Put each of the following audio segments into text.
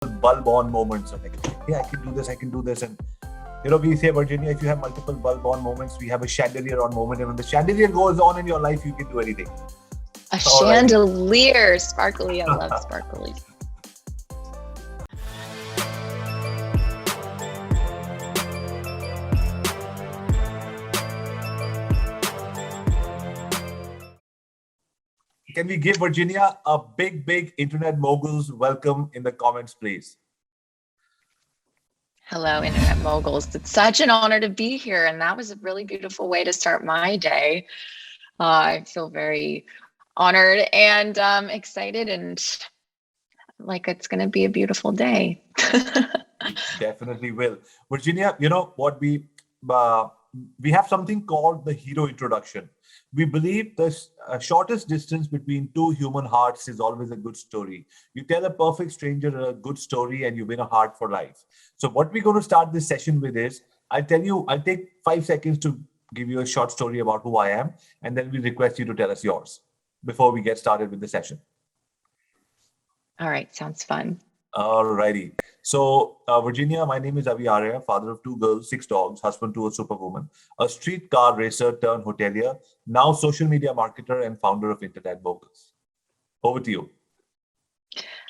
bulb on moments of like, yeah, I can do this. And we say, Virginia, if you have multiple bulb on moments, we have a chandelier on moment. And when the chandelier goes on in your life, you can do anything. A chandelier, sparkly. I love sparkly. Can we give Virginia a big internet moguls welcome in the comments, please? Hello, internet moguls. It's such an honor to be here. And that was a really beautiful way to start my day. I feel very honored and excited and like it's going to be a beautiful day. Definitely will. Virginia, what we have something called the hero introduction. We believe the shortest distance between two human hearts is always a good story. You tell a perfect stranger a good story and you win a heart for life. So what we're going to start this session with is, I'll take 5 seconds to give you a short story about who I am, and then we request you to tell us yours before we get started with the session. All right, sounds fun. All righty. So, Virginia, my name is Avi Arya, father of 2 girls, 6 dogs, husband to a superwoman, a street car racer turned hotelier, now social media marketer and founder of Internet Moguls. Over to you.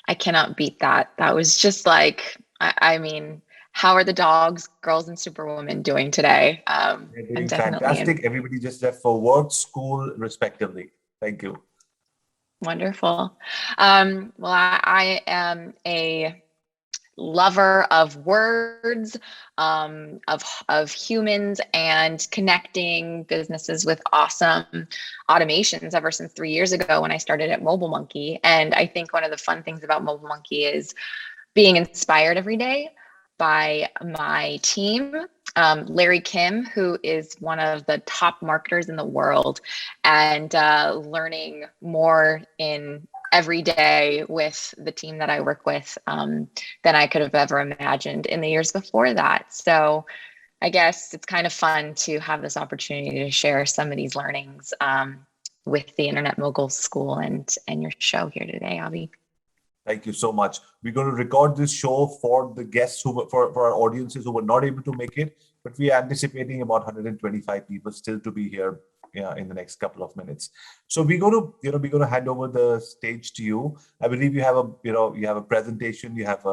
I cannot beat that. That was just like, I mean, how are the dogs, girls, and superwoman doing today? They're doing fantastic. Everybody just left for work, school, respectively. Thank you. Wonderful. Well, I am a lover of words, of humans, and connecting businesses with awesome automations ever since 3 years ago when I started at Mobile Monkey. And I think one of the fun things about Mobile Monkey is being inspired every day by my team, Larry Kim, who is one of the top marketers in the world, and learning more in every day with the team that I work with than I could have ever imagined in the years before that. So I guess it's kind of fun to have this opportunity to share some of these learnings with the Internet Moguls School and your show here today, Avi. Thank you so much. We're going to record this show for the guests for our audiences who were not able to make it, but we are anticipating about 125 people still to be here in the next couple of minutes. So we're going to hand over the stage to you. I believe you have a presentation, you have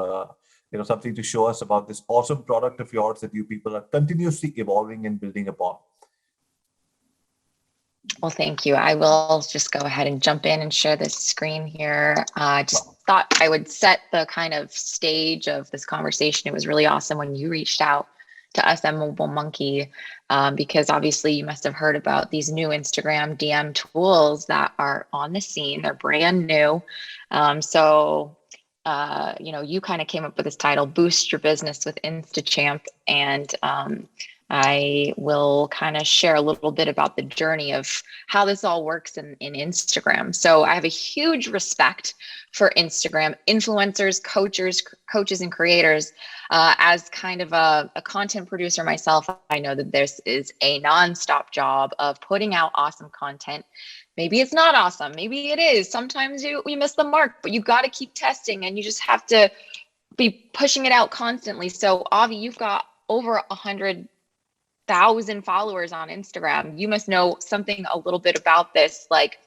something to show us about this awesome product of yours that you people are continuously evolving and building upon. Well, thank you. I will just go ahead and jump in and share this screen here. Just thought I would set the kind of stage of this conversation. It was really awesome when you reached out to us at Mobile Monkey, because obviously you must have heard about these new Instagram DM tools that are on the scene. They're brand new. So you kind of came up with this title, Boost Your Business with Instachamp. And I will kind of share a little bit about the journey of how this all works in Instagram. So I have a huge respect for Instagram influencers, coaches, and creators. As kind of a content producer myself, I know that this is a nonstop job of putting out awesome content. Maybe it's not awesome. Maybe it is. Sometimes we miss the mark, but you got to keep testing and you just have to be pushing it out constantly. So Avi, you've got over 100,000 followers on Instagram. You must know something a little bit about this. Like,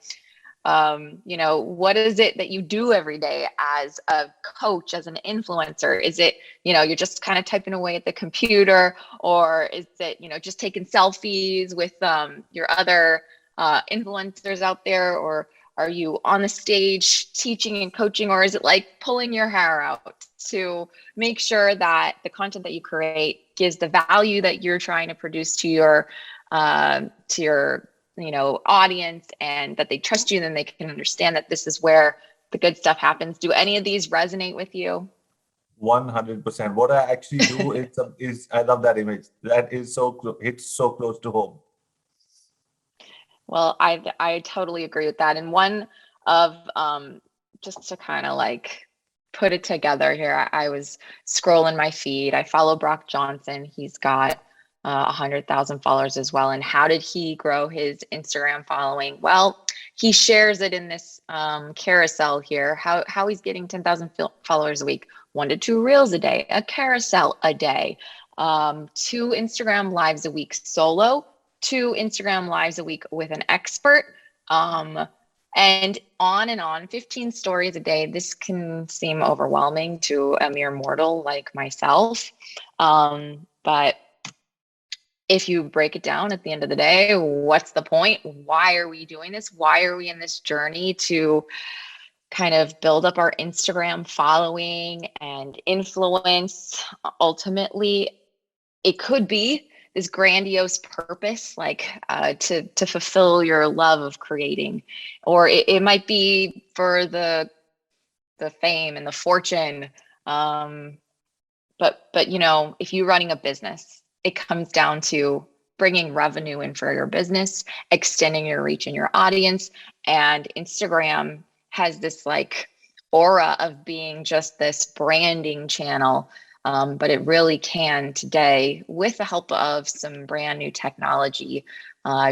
what is it that you do every day as a coach, as an influencer? Is it, you're just kind of typing away at the computer, or is it, just taking selfies with your other influencers out there, or are you on the stage teaching and coaching, or is it like pulling your hair out to make sure that the content that you create gives the value that you're trying to produce to your audience, and that they trust you, and then they can understand that this is where the good stuff happens? Do any of these resonate with you? 100%. What I actually do is I love that image. That is it's so close to home. Well, I totally agree with that. And one of just to kind of like put it together here, I was scrolling my feed. I follow Brock Johnson. He's got 100,000 followers as well. And how did he grow his Instagram following? Well, he shares it in this carousel here, how he's getting 10,000 followers a week. 1 to 2 reels a day, a carousel a day, 2 Instagram lives a week solo, 2 Instagram lives a week with an expert, and on, 15 stories a day. This can seem overwhelming to a mere mortal like myself. But if you break it down at the end of the day, what's the point? Why are we doing this? Why are we in this journey to kind of build up our Instagram following and influence? Ultimately, it could be this grandiose purpose, like to fulfill your love of creating, or it might be for the fame and the fortune. But you know, if you're running a business, it comes down to bringing revenue in for your business, extending your reach in your audience. And Instagram has this like aura of being just this branding channel. But it really can today, with the help of some brand new technology,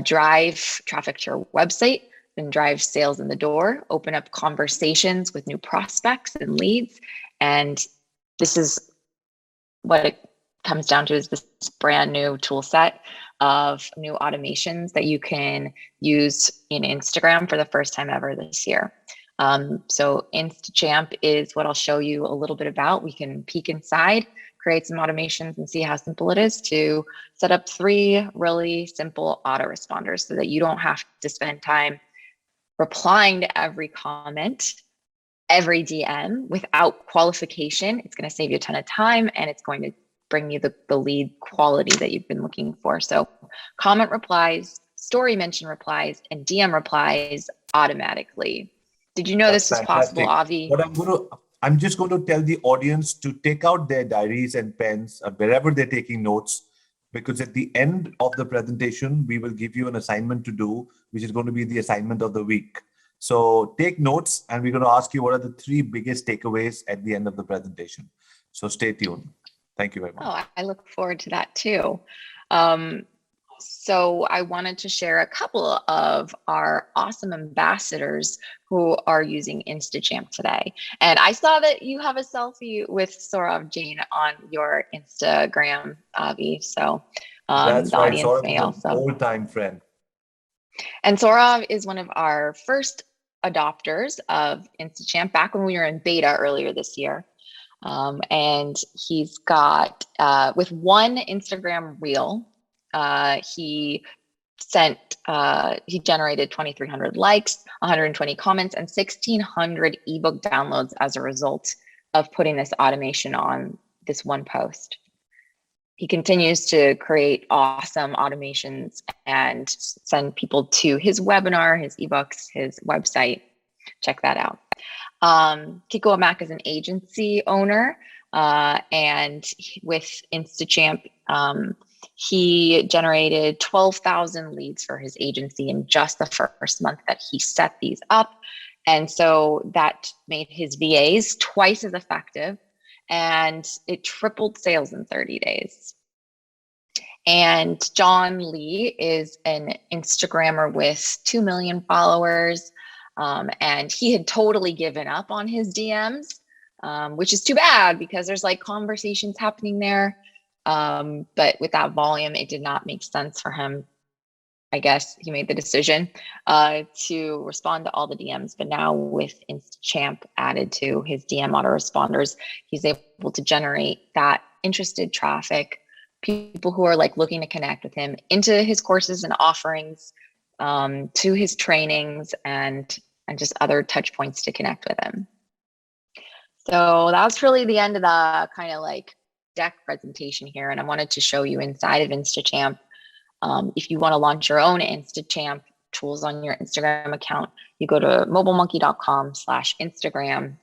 drive traffic to your website, then drive sales in the door, open up conversations with new prospects and leads. And this is what it comes down to, is this brand new tool set of new automations that you can use in Instagram for the first time ever this year. So Instachamp is what I'll show you a little bit about. We can peek inside, create some automations, and see how simple it is to set up 3 really simple autoresponders so that you don't have to spend time replying to every comment, every DM without qualification. It's going to save you a ton of time, and it's going to bring you the lead quality that you've been looking for. So comment replies, story mention replies, and DM replies automatically. Did you know this is possible, Avi? What I'm just going to tell the audience to take out their diaries and pens wherever they're taking notes, because at the end of the presentation, we will give you an assignment to do, which is going to be the assignment of the week. So take notes, and we're going to ask you what are the 3 biggest takeaways at the end of the presentation. So stay tuned. Thank you very much. Oh, I look forward to that too. So I wanted to share a couple of our awesome ambassadors who are using Instachamp today. And I saw that you have a selfie with Saurav Jain on your Instagram, Avi. So That's the right. audience Saurav may is an also. old-time friend. And Saurav is one of our first adopters of Instachamp back when we were in beta earlier this year. And he's got, with 1 Instagram reel, he generated 2,300 likes, 120 comments, and 1,600 ebook downloads as a result of putting this automation on this 1 post. He continues to create awesome automations and send people to his webinar, his ebooks, his website. Check that out. Kiko Amak is an agency owner, and with Instachamp, he generated 12,000 leads for his agency in just the first month that he set these up. And so that made his VAs twice as effective, and it tripled sales in 30 days. And John Lee is an Instagrammer with 2 million followers. And he had totally given up on his DMs, which is too bad because there's like conversations happening there. But with that volume, it did not make sense for him. I guess he made the decision to respond to all the DMs. But now with Instachamp added to his DM autoresponders, he's able to generate that interested traffic, people who are like looking to connect with him, into his courses and offerings, to his trainings, and just other touch points to connect with him. So that's really the end of the kind of like deck presentation here. And I wanted to show you inside of Instachamp. If you want to launch your own Instachamp tools on your Instagram account, you go to mobilemonkey.com/Instagram.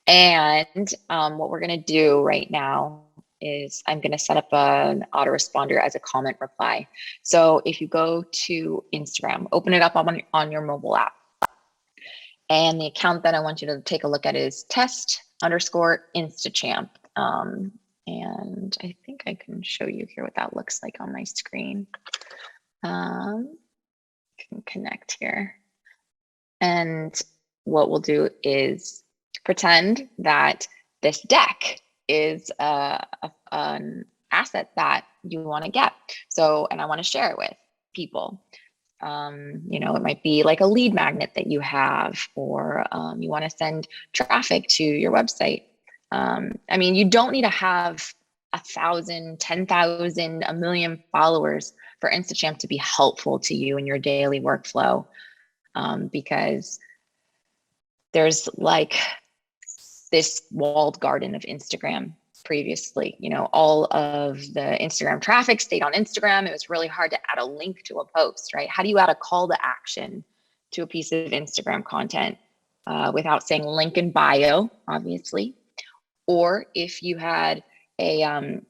And what we're going to do right now is I'm going to set up an autoresponder as a comment reply. So if you go to Instagram, open it up on your mobile app. And the account that I want you to take a look at is test_Instachamp. And I think I can show you here what that looks like on my screen. Can connect here. And what we'll do is pretend that this deck is an asset that you want to get. So, and I want to share it with people. You know, it might be like a lead magnet that you have, or you want to send traffic to your website. I mean, you don't need to have 1,000, 10,000, a million followers for Instachamp to be helpful to you in your daily workflow, because there's like this walled garden of Instagram previously. You know, all of the Instagram traffic stayed on Instagram. It was really hard to add a link to a post, right? How do you add a call to action to a piece of Instagram content without saying link in bio, obviously? Or if you had a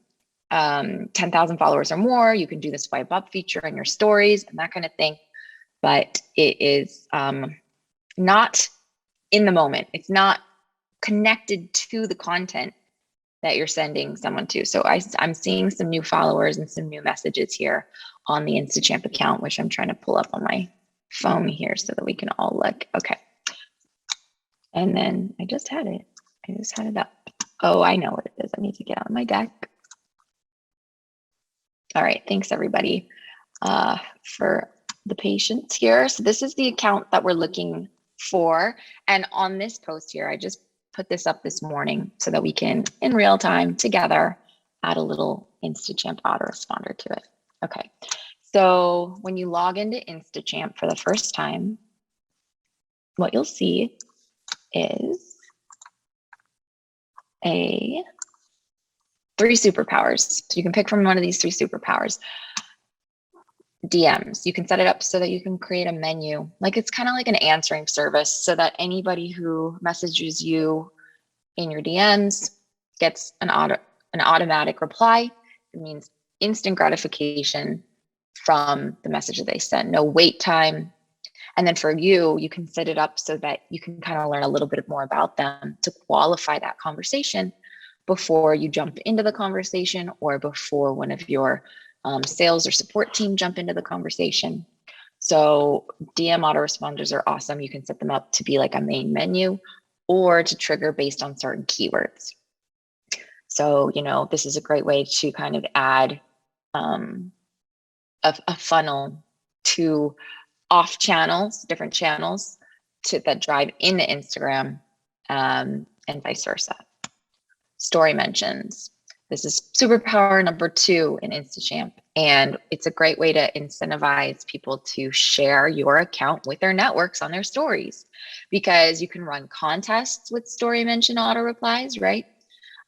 10,000 followers or more, you can do the swipe up feature in your stories and that kind of thing. But it is not in the moment. It's not connected to the content that you're sending someone to. So I'm seeing some new followers and some new messages here on the Instachamp account, which I'm trying to pull up on my phone here so that we can all look. Okay. And then I just had it. I just had it up. Oh, I know what it is. I need to get on my deck. All right. Thanks, everybody, for the patience here. So this is the account that we're looking for. And on this post here, I just put this up this morning so that we can, in real time together, add a little Instachamp autoresponder to it. Okay. So when you log into Instachamp for the first time, what you'll see is three superpowers. So you can pick from one of these three superpowers. DMs. You can set it up so that you can create a menu. Like it's kind of like an answering service so that anybody who messages you in your DMs gets an automatic reply. It means instant gratification from the message that they sent, no wait time. And then for you, you can set it up so that you can kind of learn a little bit more about them to qualify that conversation before you jump into the conversation or before one of your sales or support team jump into the conversation. So DM autoresponders are awesome. You can set them up to be like a main menu or to trigger based on certain keywords. So, you know, this is a great way to kind of add a funnel to off channels, different channels that drive into Instagram and vice versa. Story mentions. This is superpower number 2 in Instachamp, and it's a great way to incentivize people to share your account with their networks on their stories, because you can run contests with story mention auto replies, right?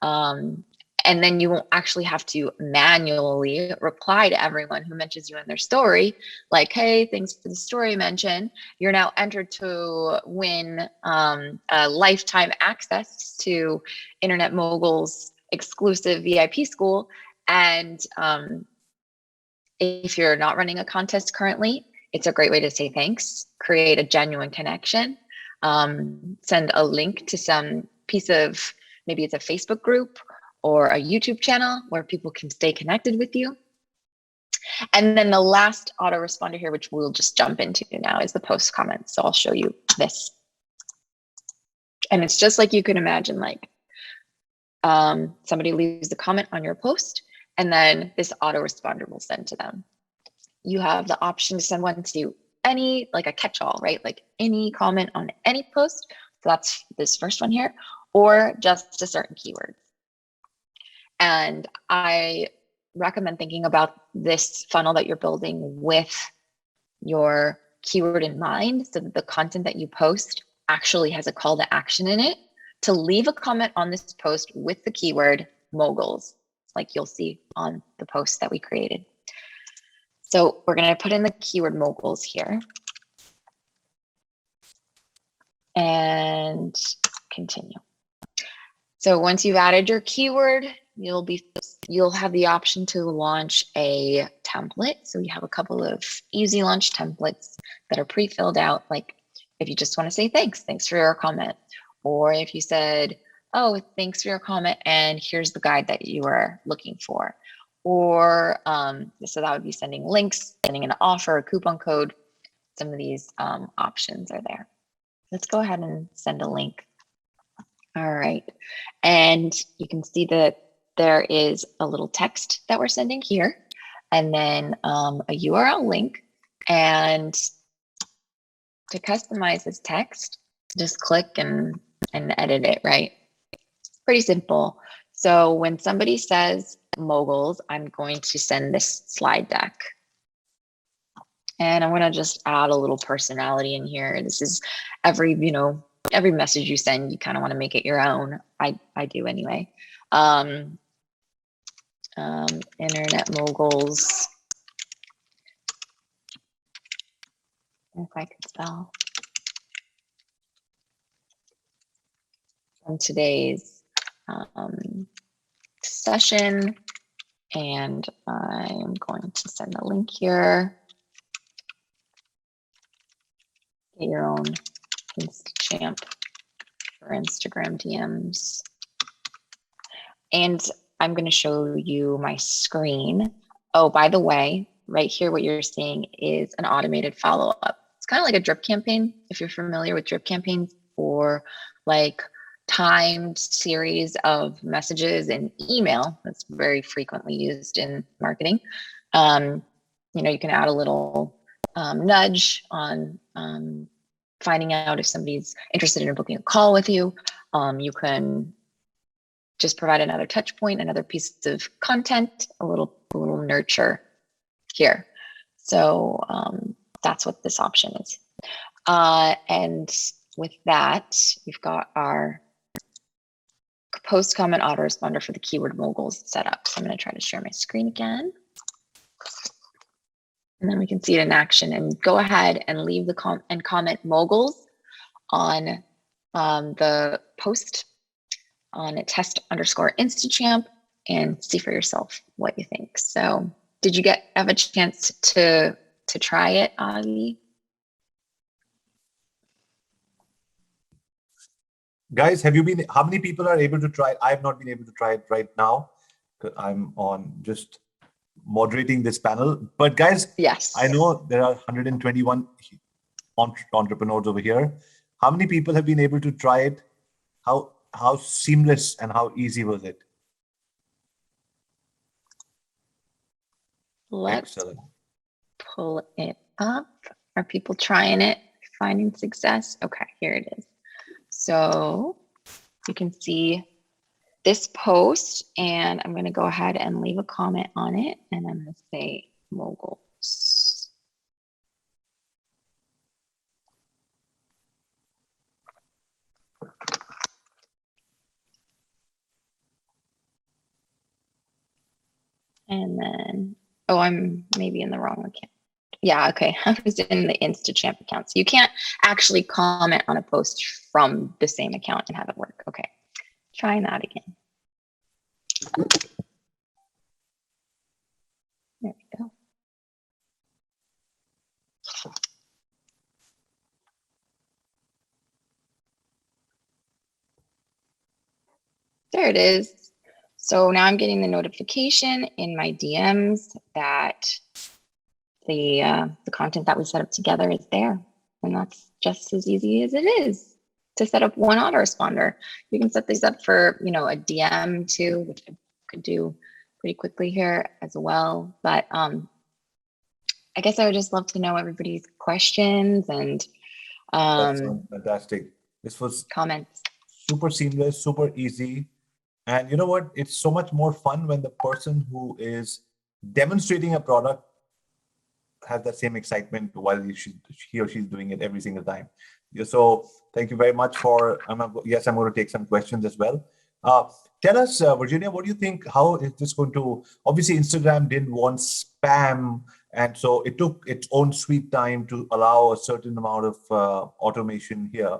And then you won't actually have to manually reply to everyone who mentions you in their story, like, hey, thanks for the story mention. You're now entered to win a lifetime access to Internet Mogul's exclusive VIP school. And if you're not running a contest currently, it's a great way to say thanks, create a genuine connection, send a link to some piece of, maybe it's a Facebook group or a YouTube channel where people can stay connected with you. And then the last autoresponder here, which we'll just jump into now, is the post comments. So I'll show you this. And it's just like you can imagine, like somebody leaves a comment on your post and then this autoresponder will send to them. You have the option to send one to any, like a catch-all, right? Like any comment on any post. So that's this first one here, or just a certain keyword. And I recommend thinking about this funnel that you're building with your keyword in mind, so that the content that you post actually has a call to action in it to leave a comment on this post with the keyword moguls, like you'll see on the post that we created. So we're going to put in the keyword moguls here and continue. So once you've added your keyword, you'll have the option to launch a template. So we have a couple of easy launch templates that are pre-filled out. Like if you just want to say thanks for your comment, or if you said, oh, thanks for your comment, and here's the guide that you were looking for. Or so that would be sending links, sending an offer, a coupon code. Some of these options are there. Let's go ahead and send a link. All right. And you can see that there is a little text that we're sending here, and then a URL link. And to customize this text, just click and edit it, right? Pretty simple. So when somebody says moguls, I'm going to send this slide deck. And I'm going to just add a little personality in here. This is every message you send, you kind of want to make it your own. I do anyway. Internet moguls. If I could spell. From today's session, and I'm going to send a link here. Get your own Instachamp for Instagram DMs. And I'm going to show you my screen. Oh, by the way, right here, what you're seeing is an automated follow-up. It's kind of like a drip campaign, if you're familiar with drip campaigns, or like timed series of messages in email. That's very frequently used in marketing. You can add a little nudge on finding out if somebody's interested in booking a call with you. You can just provide another touch point, another piece of content, a little nurture here. So that's what this option is. And with that, we've got our post comment autoresponder for the keyword moguls set up. So I'm going to try to share my screen again. And then we can see it in action, and go ahead and leave the comment moguls on the post on test_Instachamp and see for yourself what you think. So did you have a chance to try it, Avi? Guys, how many people are able to try it? I have not been able to try it right now because I'm on just moderating this panel. But guys, yes, I know there are 121 entrepreneurs over here. How many people have been able to try it? How seamless and how easy was it? Let's Excellent. pull it up. Are people trying it, finding success? Okay, here it is. So you can see this post, and I'm going to go ahead and leave a comment on it, and I'm going to say moguls. And then, oh, I'm maybe in the wrong account. Yeah, okay, I was in the Instachamp account. So you can't actually comment on a post from the same account and have it work. Okay, trying that again. There we go. There it is. So now I'm getting the notification in my DMs that the content that we set up together is there. And that's just as easy as it is to set up one autoresponder. You can set these up for, a DM too, which I could do pretty quickly here as well. But I guess I would just love to know everybody's questions and That's fantastic. This was comments. super seamless, super easy. And you know what? It's so much more fun when the person who is demonstrating a product has that same excitement while he or she's doing it every single time. So thank you very much for, I'm going to take some questions as well. Tell us, Virginia, what do you think? How is this going to, obviously Instagram didn't want spam, and so it took its own sweet time to allow a certain amount of automation here.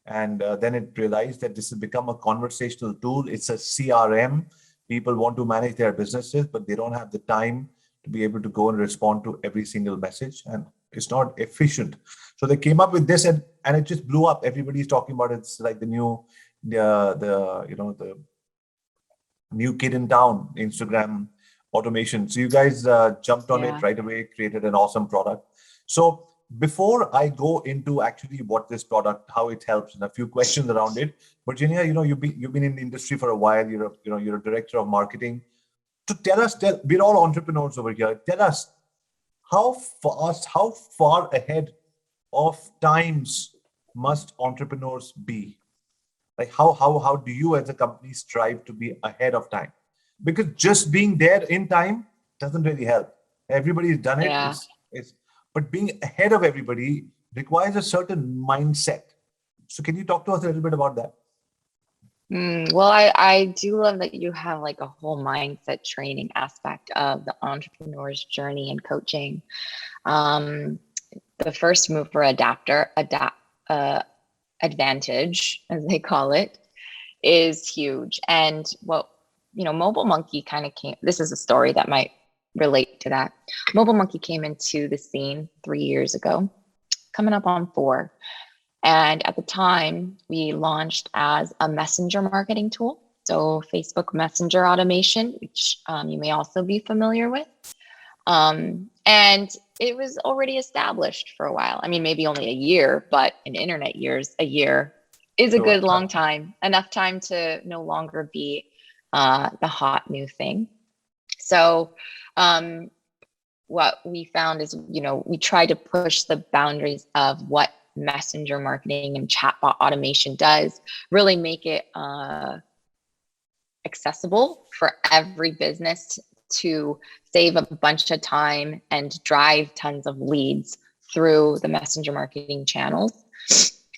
And then it realized that this has become a conversational tool. It's a CRM. People want to manage their businesses, but they don't have the time to be able to go and respond to every single message, and it's not efficient. So they came up with this, and it just blew up. Everybody's talking about it. It's like the new new kid in town, Instagram automation. So you guys jumped on it right away, created an awesome product. So before I go into actually what this product, how it helps, and a few questions around it, Virginia, you've been in the industry for a while. You're a director of marketing. To we're all entrepreneurs over here. Tell us how far ahead of times must entrepreneurs be? Like how do you as a company strive to be ahead of time? Because just being there in time doesn't really help. Everybody's done it. Yeah. But being ahead of everybody requires a certain mindset. So can you talk to us a little bit about that? Well, I do love that you have like a whole mindset training aspect of the entrepreneur's journey and coaching. The first mover advantage, as they call it, is huge. And Mobile Monkey kind of came, this is a story that might relate to that. Mobile Monkey came into the scene 3 years ago, coming up on 4. And at the time, we launched as a messenger marketing tool. So Facebook Messenger automation, which you may also be familiar with. And it was already established for a while. I mean, maybe only a year, but in internet years, a year is a good long time, enough time to no longer be the hot new thing. So what we found is, we tried to push the boundaries of what messenger marketing and chatbot automation does, really make it accessible for every business to save a bunch of time and drive tons of leads through the messenger marketing channels.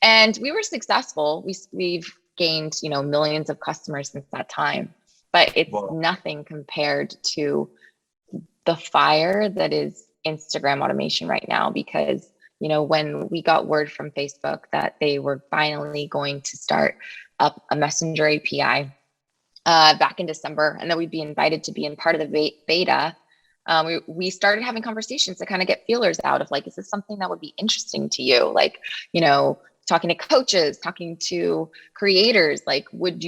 And we were successful. We've gained, millions of customers since that time, but it's nothing compared to the fire that is Instagram automation right now. Because, when we got word from Facebook that they were finally going to start up a messenger API back in December, and that we'd be invited to be in part of the beta, we started having conversations to kind of get feelers out of like, is this something that would be interesting to you? Like, talking to coaches, talking to creators, like, would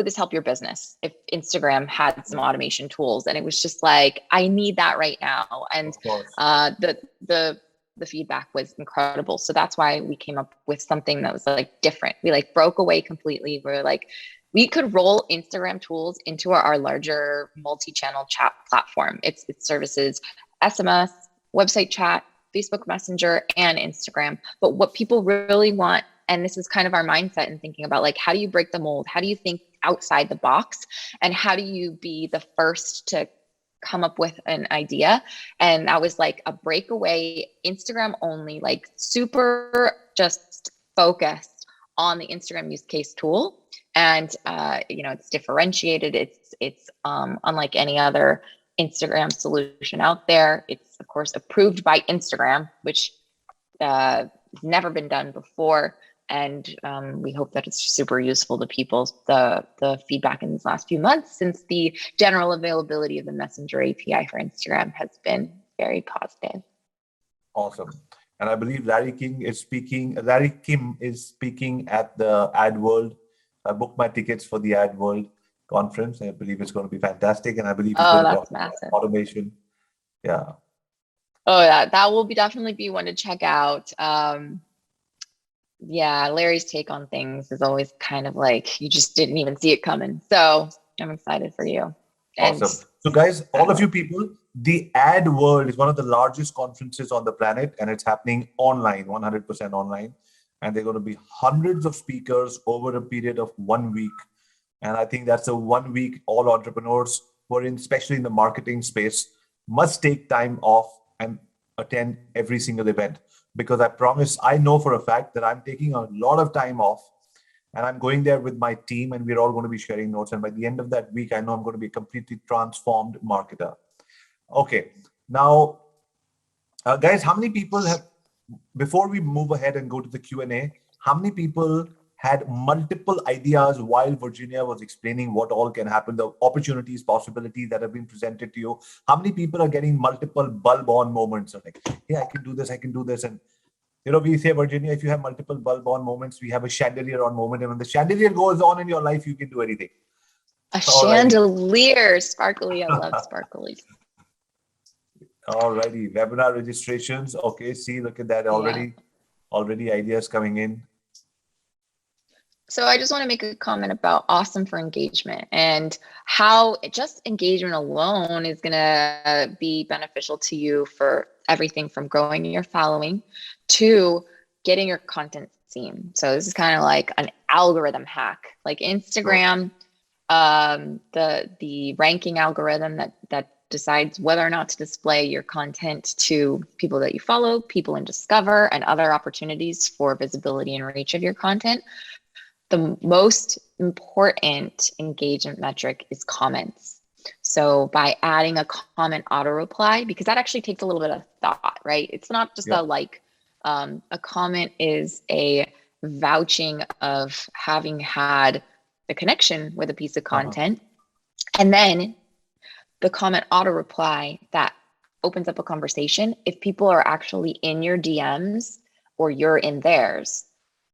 this help your business if Instagram had some automation tools? And it was just like, I need that right now. And the feedback was incredible. So that's why we came up with something that was like different. We like broke away completely. We're like, we could roll Instagram tools into our larger multi-channel chat platform. It services SMS, website chat, Facebook Messenger, and Instagram. But what people really want, and this is kind of our mindset in thinking about like, how do you break the mold? How do you think outside the box? And how do you be the first to come up with an idea? And that was like a breakaway, Instagram only, like super just focused on the Instagram use case tool. And it's differentiated. It's unlike any other Instagram solution out there. It's of course approved by Instagram, which never been done before. And we hope that it's super useful to people. The feedback in these last few months since the general availability of the Messenger API for Instagram has been very positive. Awesome. And I believe Larry Kim is speaking at the Ad World. I booked my tickets for the Ad World conference. I believe it's going to be fantastic. And I believe that's massive. Automation. Yeah. Oh, yeah, that will definitely be one to check out. Yeah, Larry's take on things is always kind of like, you just didn't even see it coming. So I'm excited for you. Awesome. So guys, all of you people, the Ad World is one of the largest conferences on the planet, and it's happening online, 100% online. And there are going to be hundreds of speakers over a period of 1 week. And I think that's a 1 week all entrepreneurs who are especially in the marketing space, must take time off and attend every single event. Because I know for a fact that I'm taking a lot of time off and I'm going there with my team, and we're all going to be sharing notes. And by the end of that week, I know I'm going to be a completely transformed marketer. Okay. Now, guys, how many people before we move ahead and go to the Q&A, how many people had multiple ideas while Virginia was explaining what all can happen, the opportunities, possibilities that have been presented to you? How many people are getting multiple bulb on moments of like, hey, I can do this. And, we say, Virginia, if you have multiple bulb on moments, we have a chandelier on moment. And when the chandelier goes on in your life, you can do anything. A chandelier, sparkly. I love sparkly. Alrighty, webinar registrations. Okay, see, look at that already. Yeah. Already ideas coming in. So I just want to make a comment about awesome for engagement and how just engagement alone is going to be beneficial to you for everything from growing your following to getting your content seen. So this is kind of like an algorithm hack, like Instagram, the ranking algorithm that decides whether or not to display your content to people that you follow, people in Discover, and other opportunities for visibility and reach of your content. The most important engagement metric is comments. So by adding a comment auto reply, because that actually takes a little bit of thought, right? It's not just a like, a comment is a vouching of having had the connection with a piece of content. And then the comment auto reply that opens up a conversation. If people are actually in your DMs or you're in theirs,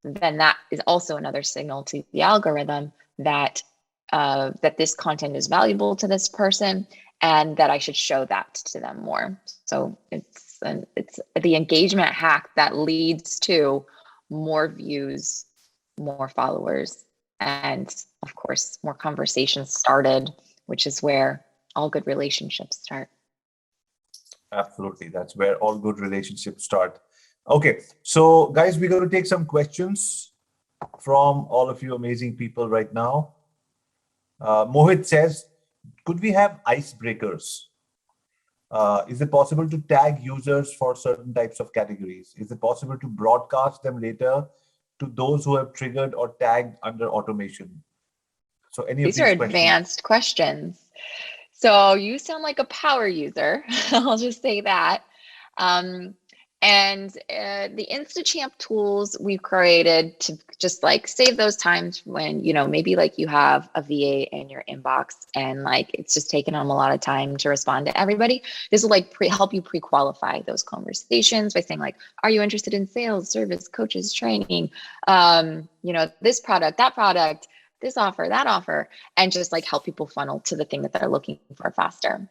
then that is also another signal to the algorithm that that this content is valuable to this person and that I should show that to them more. So it's the engagement hack that leads to more views, more followers, and of course, more conversations started, which is where all good relationships start. Absolutely. That's where all good relationships start. Okay, so guys, we're going to take some questions from all of you amazing people right now. Mohit says, could we have icebreakers? Is it possible to tag users for certain types of categories? Is it possible to broadcast them later to those who have triggered or tagged under automation? So any of These are questions? advanced questions. So you sound like a power user. I'll just say that. And the Instachamp tools we've created to just like save those times when, you know, maybe like you have a VA in your inbox and like it's just taken them a lot of time to respond to everybody. This will like help you pre-qualify those conversations by saying like, are you interested in sales, service, coaches, training, you know, this product, that product, this offer, that offer, and just like help people funnel to the thing that they're looking for faster.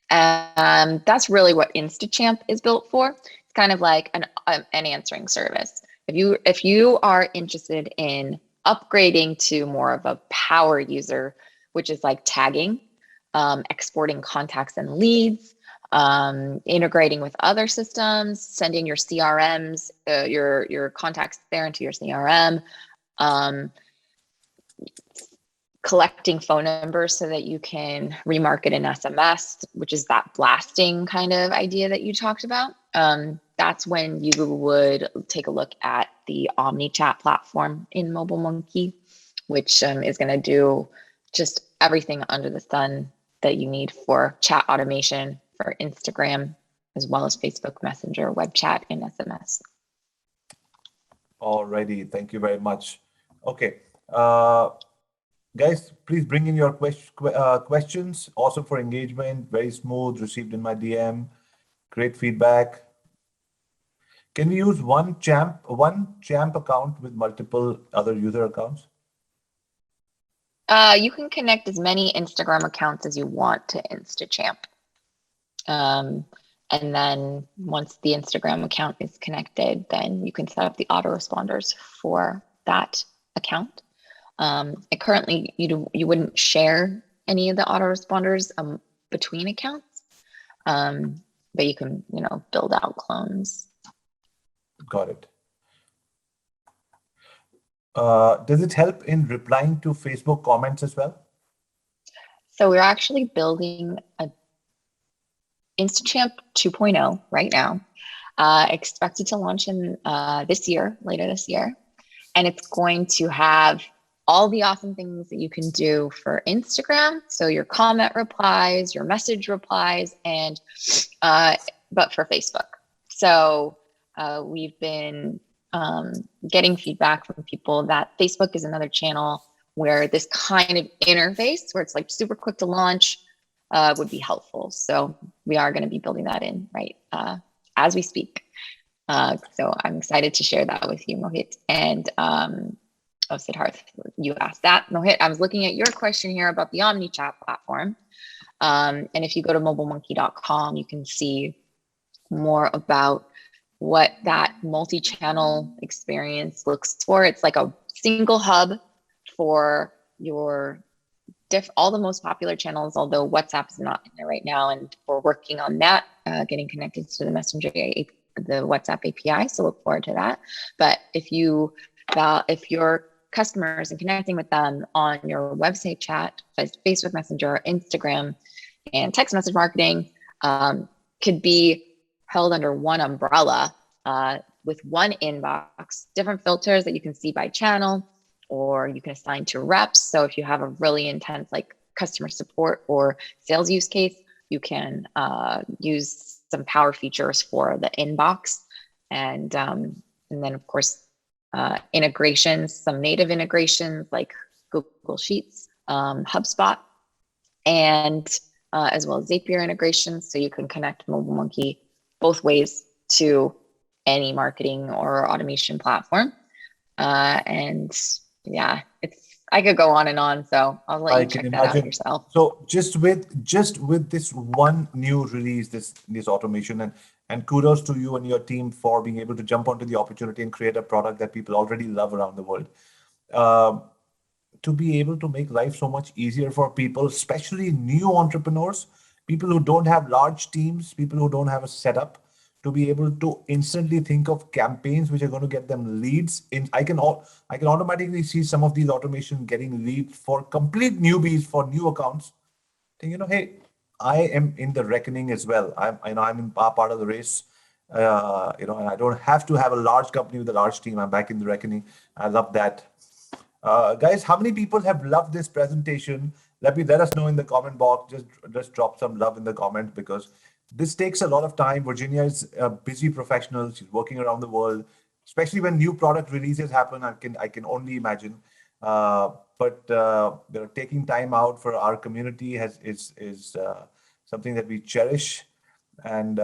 And that's really what Instachamp is built for. It's kind of like an answering service. If you are interested in upgrading to more of a power user, which is like tagging, exporting contacts and leads, integrating with other systems, sending your CRMs, your contacts there into your CRM, collecting phone numbers so that you can remarket an SMS, which is that blasting kind of idea that you talked about. That's when you would take a look at the OmniChat platform in MobileMonkey, which is going to do just everything under the sun that you need for chat automation for Instagram, as well as Facebook Messenger, web chat, and SMS. Alrighty, thank you very much. Okay. Guys, please bring in your questions. Awesome for engagement, very smooth, received in my DM. Great feedback. Can we use one Champ account with multiple other user accounts? You can connect as many Instagram accounts as you want to Instachamp. And then once the Instagram account is connected, then you can set up the autoresponders for that account. Currently, you wouldn't share any of the autoresponders between accounts, but you can, you know, build out clones. Got it. Does it help in replying to Facebook comments as well? So we're actually building a Instachamp 2.0 right now, expected to launch in later this year. And it's going to have all the awesome things that you can do for Instagram. So your comment replies, your message replies, and but for Facebook. So we've been getting feedback from people that Facebook is another channel where this kind of interface, where it's like super quick to launch, would be helpful. So we are going to be building that in right as we speak. So I'm excited to share that with you, Mohit. And Siddharth, you asked that. Mohit, I was looking at your question here about the OmniChat platform. And if you go to mobilemonkey.com, you can see more about what that multi-channel experience looks for. It's like a single hub for your all the most popular channels, although WhatsApp is not in there right now, and we're working on that, getting connected to the Messenger, the WhatsApp API. So look forward to that. But if your customers and connecting with them on your website chat, Facebook Messenger, Instagram, and text message marketing could be held under one umbrella with one inbox, different filters that you can see by channel, or you can assign to reps. So if you have a really intense like customer support or sales use case, you can use some power features for the inbox. And then of course, integrations, some native integrations like Google Sheets, HubSpot, and as well as Zapier integrations. So you can connect MobileMonkey both ways to any marketing or automation platform. And yeah, I could go on and on. So I'll let you check that out yourself. So just with this one new release, this automation, and kudos to you and your team for being able to jump onto the opportunity and create a product that people already love around the world. To be able to make life so much easier for people, especially new entrepreneurs, people who don't have large teams, people who don't have a setup, to be able to instantly think of campaigns which are going to get them leads. I can automatically see some of these automation getting leads for complete newbies for new accounts. And, hey, I am in the reckoning as well. I'm in part of the race. And I don't have to have a large company with a large team. I'm back in the reckoning. I love that. Guys, how many people have loved this presentation? Let us know in the comment box. Just drop some love in the comment, because this takes a lot of time. Virginia is a busy professional. She's working around the world, especially when new product releases happen. I can only imagine. But taking time out for our community is something that we cherish. And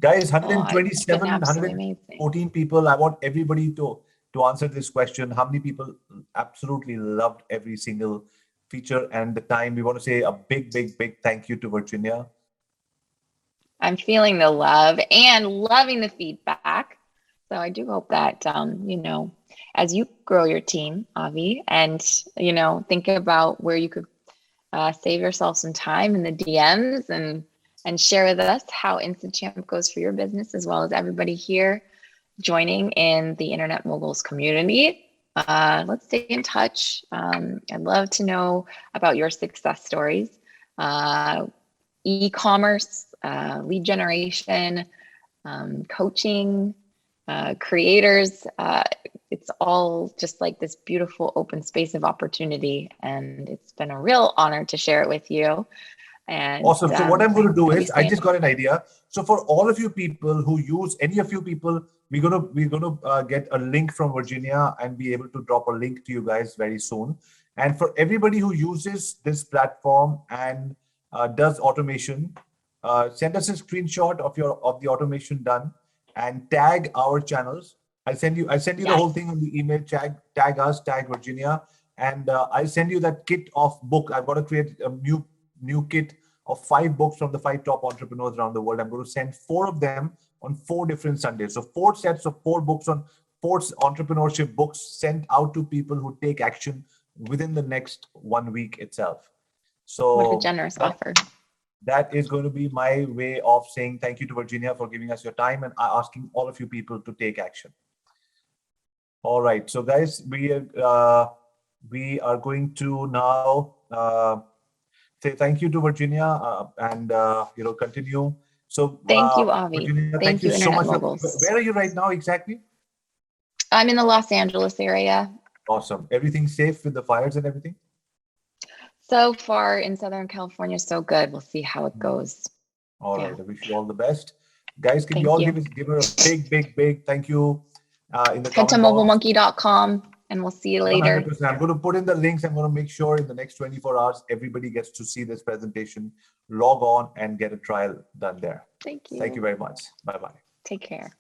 guys, 127, 114 people. I want everybody to answer this question. How many people absolutely loved every single feature and the time? We want to say a big thank you to Virginia. I'm feeling the love and loving the feedback. So I do hope that, as you grow your team, Avi, and, think about where you could save yourself some time in the DMs and share with us how Instachamp goes for your business, as well as everybody here joining in the Internet Moguls community. Let's stay in touch. I'd love to know about your success stories, e-commerce, lead generation, coaching, creators. It's all just like this beautiful open space of opportunity. And it's been a real honor to share it with you. And awesome. So what I'm going to do is, I just got an idea. So for all of you people who use any of you people, we're gonna get a link from Virginia and be able to drop a link to you guys very soon. And for everybody who uses this platform and does automation, send us a screenshot of the automation done and tag our channels. I'll send you the whole thing on the email. Tag us, tag Virginia, and I'll send you that kit of book. I've got to create a new kit of 5 books from the 5 top entrepreneurs around the world. I'm going to send 4 of them on 4 different Sundays. So 4 sets of 4 books on 4 entrepreneurship books sent out to people who take action within the next 1 week itself. So what a generous offer. That is going to be my way of saying thank you to Virginia for giving us your time and asking all of you people to take action. All right. So guys, we are going to now say thank you to Virginia and continue. So thank you, Avi. Virginia, thank you so much. Where are you right now exactly? I'm in the Los Angeles area. Awesome. Everything safe with the fires and everything? So far in Southern California, so good. We'll see how it goes. All right. I wish you all the best. Guys, can you all give her a big thank you in the Head to mobilemonkey.com and we'll see you later. 100%. I'm going to put in the links. I'm going to make sure in the next 24 hours, everybody gets to see this presentation, log on and get a trial done there. Thank you. Thank you very much. Bye-bye. Take care.